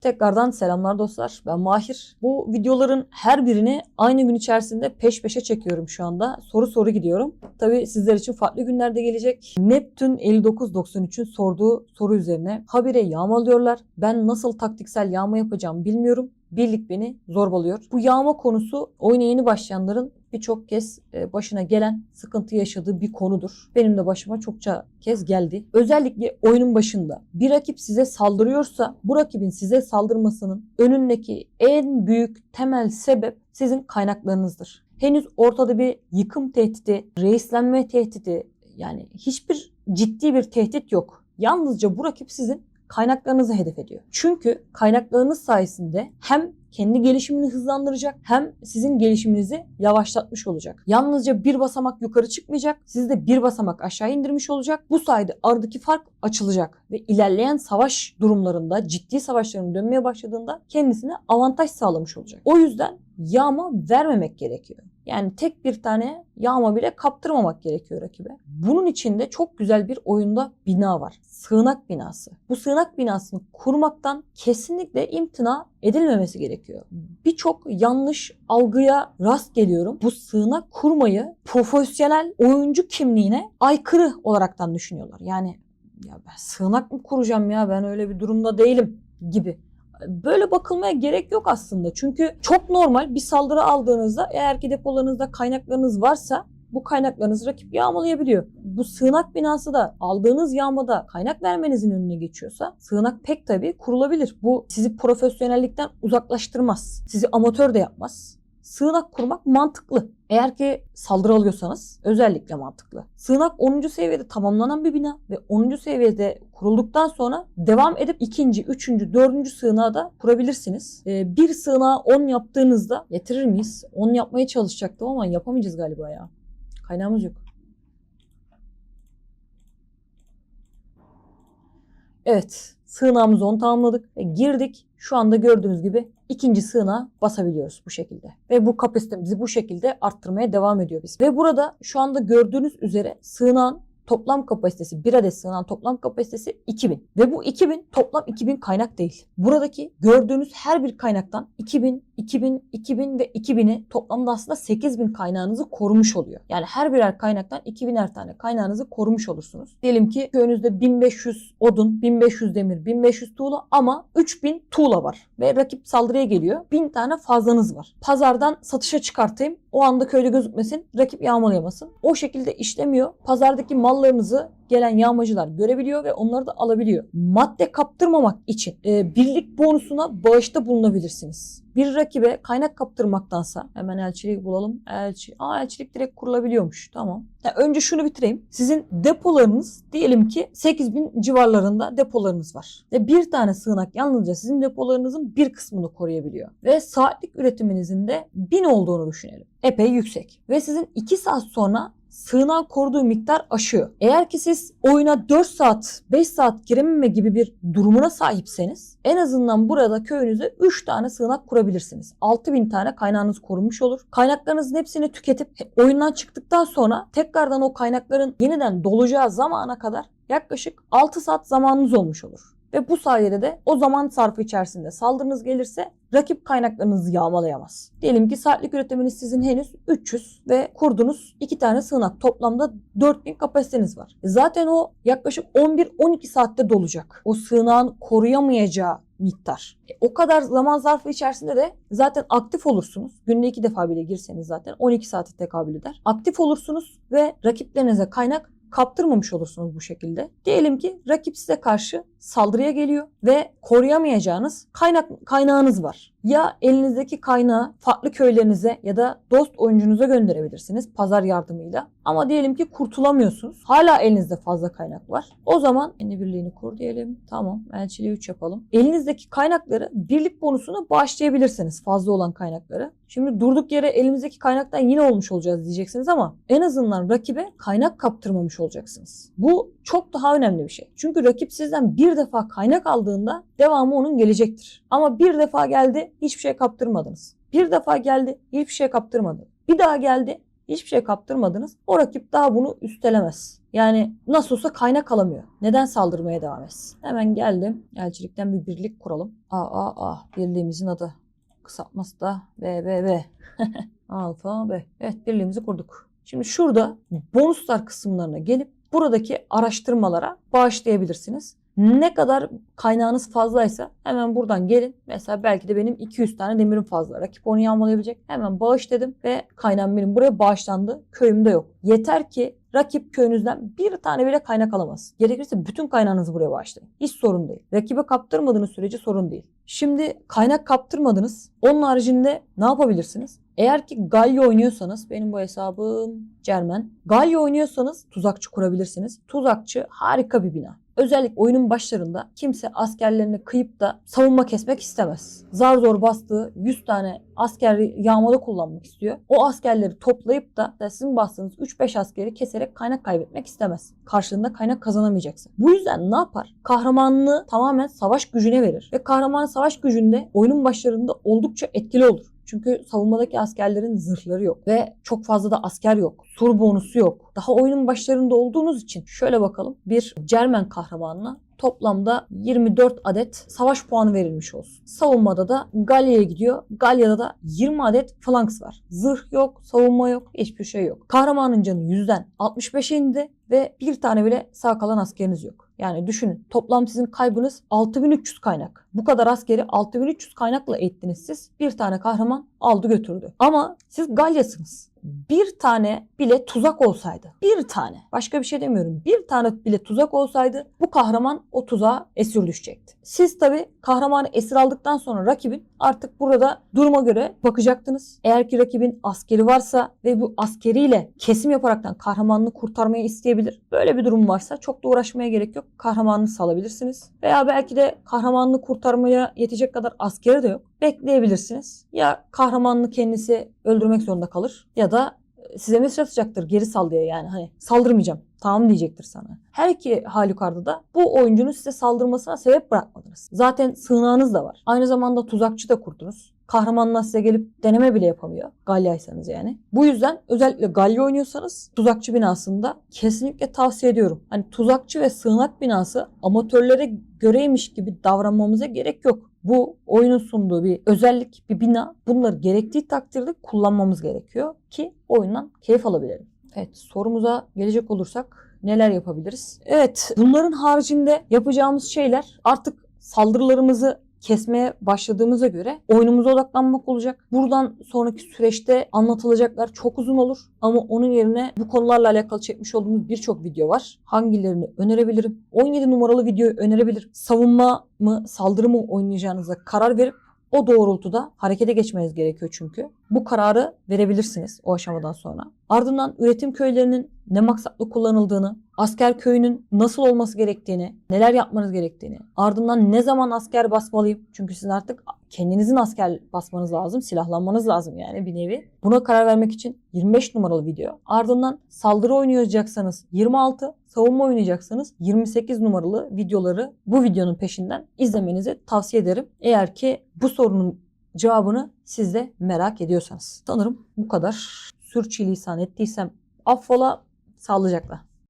Tekrardan selamlar dostlar. Ben Mahir. Bu videoların her birini aynı gün içerisinde peş peşe çekiyorum şu anda. Soru gidiyorum. Tabii sizler için farklı günlerde gelecek. Neptün 5993'ün sorduğu soru üzerine habire yağmalıyorlar. Ben nasıl taktiksel yağma yapacağımı bilmiyorum. Birlik beni zorbalıyor. Bu yağma konusu oyuna yeni başlayanların birçok kez başına gelen, sıkıntı yaşadığı bir konudur. Benim de başıma çokça kez geldi. Özellikle oyunun başında bir rakip size saldırıyorsa bu rakibin size saldırmasının önündeki en büyük temel sebep sizin kaynaklarınızdır. Henüz ortada bir yıkım tehdidi, reislenme tehdidi, yani hiçbir ciddi bir tehdit yok. Yalnızca bu rakip sizin kaynaklarınızı hedef ediyor. Çünkü kaynaklarınız sayesinde hem kendi gelişimini hızlandıracak hem sizin gelişiminizi yavaşlatmış olacak. Yalnızca bir basamak yukarı çıkmayacak, sizi de bir basamak aşağı indirmiş olacak. Bu sayede aradaki fark açılacak ve ilerleyen savaş durumlarında, ciddi savaşların dönmeye başladığında kendisine avantaj sağlamış olacak. O yüzden yağma vermemek gerekiyor. Yani tek bir tane yağma bile kaptırmamak gerekiyor rakibe. Bunun içinde çok güzel bir oyunda bina var. Sığınak binası. Bu sığınak binasını kurmaktan kesinlikle imtina edilmemesi gerekiyor. Birçok yanlış algıya rast geliyorum. Bu sığınak kurmayı profesyonel oyuncu kimliğine aykırı olaraktan düşünüyorlar. Yani ya ben sığınak mı kuracağım ya, ben öyle bir durumda değilim gibi. Böyle bakılmaya gerek yok aslında. Çünkü çok normal bir saldırı aldığınızda eğer ki depolarınızda kaynaklarınız varsa bu kaynaklarınızı rakip yağmalayabiliyor. Bu sığınak binası da aldığınız yağmada kaynak vermenizin önüne geçiyorsa sığınak pek tabii kurulabilir. Bu sizi profesyonellikten uzaklaştırmaz. Sizi amatör de yapmaz. Sığınak kurmak mantıklı. Eğer ki saldırı alıyorsanız özellikle mantıklı. Sığınak 10. seviyede tamamlanan bir bina ve 10. seviyede kurulduktan sonra devam edip 2. 3. 4. sığınağı da kurabilirsiniz. Bir sığınağı 10 yaptığınızda getirir miyiz? 10 yapmaya çalışacaktım ama yapamayacağız galiba ya. Kaynağımız yok. Evet, sığınağımızı 10 tamamladık ve girdik. Şu anda gördüğünüz gibi ikinci sığınağa basabiliyoruz bu şekilde. Ve bu kapasitemizi bu şekilde arttırmaya devam ediyor biz. Ve burada şu anda gördüğünüz üzere sığınağın toplam kapasitesi, bir adet sığınağın toplam kapasitesi 2000. Ve bu 2000 toplam 2000 kaynak değil. Buradaki gördüğünüz her bir kaynaktan 2000, 2000, 2000 ve 2000'i toplamda aslında 8000 kaynağınızı korumuş oluyor. Yani her birer kaynaktan 2000'er tane kaynağınızı korumuş olursunuz. Diyelim ki köyünüzde 1500 odun, 1500 demir, 1500 tuğla ama 3000 tuğla var. Ve rakip saldırıya geliyor. 1000 tane fazlanız var. Pazardan satışa çıkartayım. O anda köyde gözükmesin. Rakip yağmalayamasın. O şekilde işlemiyor. Pazardaki mallarınızı gelen yağmacılar görebiliyor ve onları da alabiliyor. Madde kaptırmamak için birlik bonusuna bağışta bulunabilirsiniz. Bir rakibe kaynak kaptırmaktansa hemen elçiliği bulalım. Elçilik direkt kurulabiliyormuş. Tamam. Yani önce şunu bitireyim. Sizin depolarınız diyelim ki 8000 civarlarında depolarınız var. Ve bir tane sığınak yalnızca sizin depolarınızın bir kısmını koruyabiliyor. Ve saatlik üretiminizin de 1000 olduğunu düşünelim. Epey yüksek. Ve sizin 2 saat sonra sığınağın koruduğu miktar aşıyor. Eğer ki siz oyuna 4 saat, 5 saat girememe gibi bir durumuna sahipseniz en azından burada köyünüze 3 tane sığınak kurabilirsiniz. 6000 tane kaynağınız korunmuş olur. Kaynaklarınızın hepsini tüketip oyundan çıktıktan sonra tekrardan o kaynakların yeniden dolacağı zamana kadar yaklaşık 6 saat zamanınız olmuş olur. Ve bu sayede de o zaman sarfı içerisinde saldırınız gelirse rakip kaynaklarınızı yağmalayamaz. Diyelim ki saatlik üretiminiz sizin henüz 300 ve kurdunuz 2 tane sığınak. Toplamda 4000 kapasiteniz var. Zaten o yaklaşık 11-12 saatte dolacak. O sığınağın koruyamayacağı miktar. O kadar zaman zarfı içerisinde de zaten aktif olursunuz. Günde 2 defa bile girseniz zaten 12 saate tekabül eder. Aktif olursunuz ve rakiplerinize kaynak kaptırmamış olursunuz bu şekilde. Diyelim ki rakip size karşı saldırıya geliyor ve koruyamayacağınız kaynağınız var. Ya elinizdeki kaynağı farklı köylerinize ya da dost oyuncunuza gönderebilirsiniz pazar yardımıyla. Ama diyelim ki kurtulamıyorsunuz. Hala elinizde fazla kaynak var. O zaman yeni birliğini kur diyelim. Tamam, elçiliği 3 yapalım. Elinizdeki kaynakları birlik bonusuna bağışlayabilirsiniz, fazla olan kaynakları. Şimdi durduk yere elimizdeki kaynaktan yine olmuş olacağız diyeceksiniz ama en azından rakibe kaynak kaptırmamış olacaksınız. Bu çok daha önemli bir şey. Çünkü rakip sizden bir defa kaynak aldığında devamı onun gelecektir. Ama bir defa geldi, hiçbir şey kaptırmadınız. Bir defa geldi, hiçbir şey kaptırmadı. Bir daha geldi, hiçbir şey kaptırmadınız. O rakip daha bunu üstelemez. Yani nasıl olsa kaynak alamıyor. Neden saldırmaya devam etsin? Hemen geldim. Elçilikten bir birlik kuralım. Birliğimizin adı. Kısaltması da BBB. Alfa B. Evet, birliğimizi kurduk. Şimdi şurada bonuslar kısımlarına gelip buradaki araştırmalara bağışlayabilirsiniz. Ne kadar kaynağınız fazlaysa hemen buradan gelin. Mesela belki de benim 200 tane demirim fazla. Rakip onu yağmalayabilecek. Hemen bağış dedim ve kaynağım benim buraya bağışlandı. Köyümde yok. Yeter ki rakip köyünüzden bir tane bile kaynak alamaz. Gerekirse bütün kaynağınızı buraya bağışlayın. Hiç sorun değil. Rakibe kaptırmadığınız sürece sorun değil. Şimdi kaynak kaptırmadınız. Onun haricinde ne yapabilirsiniz? Eğer ki Galya oynuyorsanız, benim bu hesabım Cermen. Galya oynuyorsanız tuzakçı kurabilirsiniz. Tuzakçı harika bir bina. Özellikle oyunun başlarında kimse askerlerini kıyıp da savunma kesmek istemez. Zar zor bastığı 100 tane asker yağmada kullanmak istiyor. O askerleri toplayıp da sizin bastığınız 3-5 askeri keserek kaynak kaybetmek istemez. Karşılığında kaynak kazanamayacaksın. Bu yüzden ne yapar? Kahramanını tamamen savaş gücüne verir. Ve kahraman savaş gücünde oyunun başlarında oldukça etkili olur. Çünkü savunmadaki askerlerin zırhları yok ve çok fazla da asker yok. Sur bonusu yok. Daha oyunun başlarında olduğunuz için şöyle bakalım. Bir Cermen kahramanına toplamda 24 adet savaş puanı verilmiş olsun. Savunmada da Galya'ya gidiyor. Galya'da da 20 adet flanks var. Zırh yok, savunma yok, hiçbir şey yok. Kahramanın canı %65'e indi ve bir tane bile sağ kalan askeriniz yok. Yani düşünün, toplam sizin kaybınız 6300 kaynak. Bu kadar askeri 6300 kaynakla eğittiniz siz. Bir tane kahraman aldı götürdü. Ama siz Galya'sınız. Bir tane bile tuzak olsaydı, bir tane, başka bir şey demiyorum, bir tane bile tuzak olsaydı bu kahraman o tuzağa esir düşecekti. Siz tabii kahramanı esir aldıktan sonra rakibin artık burada duruma göre bakacaktınız. Eğer ki rakibin askeri varsa ve bu askeriyle kesim yaparaktan kahramanını kurtarmayı isteyebilir. Böyle bir durum varsa çok da uğraşmaya gerek yok. Kahramanını salabilirsiniz. Veya belki de kahramanını kurtarmaya yetecek kadar askeri de yok. Bekleyebilirsiniz. Ya kahramanını kendisi öldürmek zorunda kalır ya da size mesaj atacaktır geri sal diye, yani hani saldırmayacağım tamam diyecektir sana. Her iki halükarda da bu oyuncunun size saldırmasına sebep bırakmadınız. Zaten sığınağınız da var. Aynı zamanda tuzakçı da kurdunuz. Kahramanlar size gelip deneme bile yapamıyor. Galyaysanız yani. Bu yüzden özellikle Galya oynuyorsanız tuzakçı binasında kesinlikle tavsiye ediyorum. Hani tuzakçı ve sığınak binası amatörlere göreymiş gibi davranmamıza gerek yok. Bu oyunun sunduğu bir özellik, bir bina. Bunları gerektiği takdirde kullanmamız gerekiyor ki oyundan keyif alabilelim. Evet, sorumuza gelecek olursak neler yapabiliriz? Evet, bunların haricinde yapacağımız şeyler artık saldırılarımızı kesmeye başladığımıza göre oyunumuza odaklanmak olacak. Buradan sonraki süreçte anlatılacaklar çok uzun olur. Ama onun yerine bu konularla alakalı çekmiş olduğumuz birçok video var. Hangilerini önerebilirim? 17 numaralı videoyu önerebilirim. Savunma mı, saldırı mı oynayacağınıza karar verip o doğrultuda harekete geçmeniz gerekiyor çünkü. Bu kararı verebilirsiniz o aşamadan sonra. Ardından üretim köylerinin ne maksatlı kullanıldığını, asker köyünün nasıl olması gerektiğini, neler yapmanız gerektiğini, ardından ne zaman asker basmalıyım? Çünkü sizin artık kendinizin asker basmanız lazım, silahlanmanız lazım yani bir nevi. Buna karar vermek için 25 numaralı video. Ardından saldırı oynayacaksanız 26, savunma oynayacaksanız 28 numaralı videoları bu videonun peşinden izlemenizi tavsiye ederim. Eğer ki bu sorunun cevabını siz de merak ediyorsanız. Sanırım bu kadar. Sürçülisan ettiysem affola, sağlıcakla.